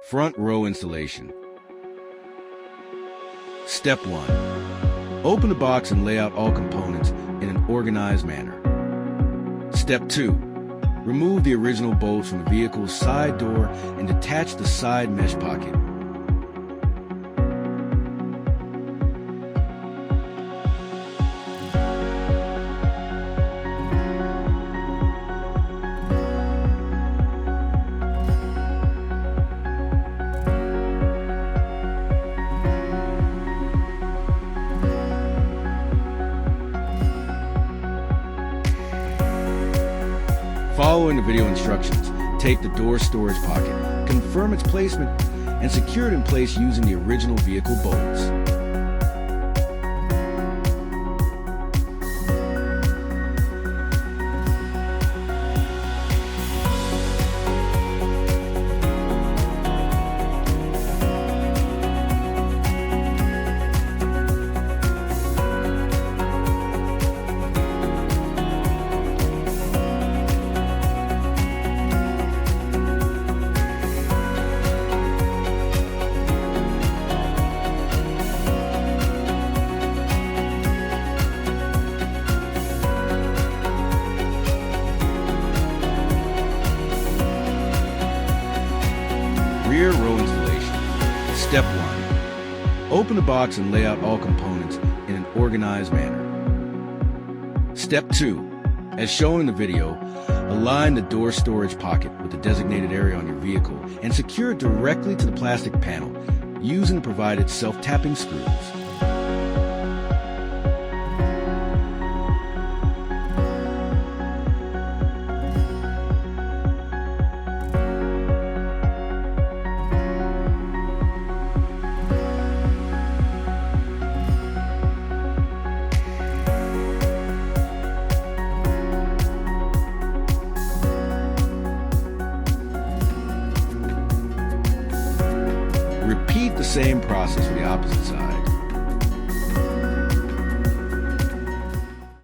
Front row installation. Step 1. Open the box and lay out all components in an organized manner. Step 2. Remove the original bolts from the vehicle's side door and detach the side mesh pocket. Following the video instructions, take the door storage pocket, confirm its placement, and secure it in place using the original vehicle bolts. Rear row installation. Step 1. Open the box and lay out all components in an organized manner. Step 2. As shown in the video, align the door storage pocket with the designated area on your vehicle and secure it directly to the plastic panel using the provided self-tapping screws. Repeat the same process for the opposite side.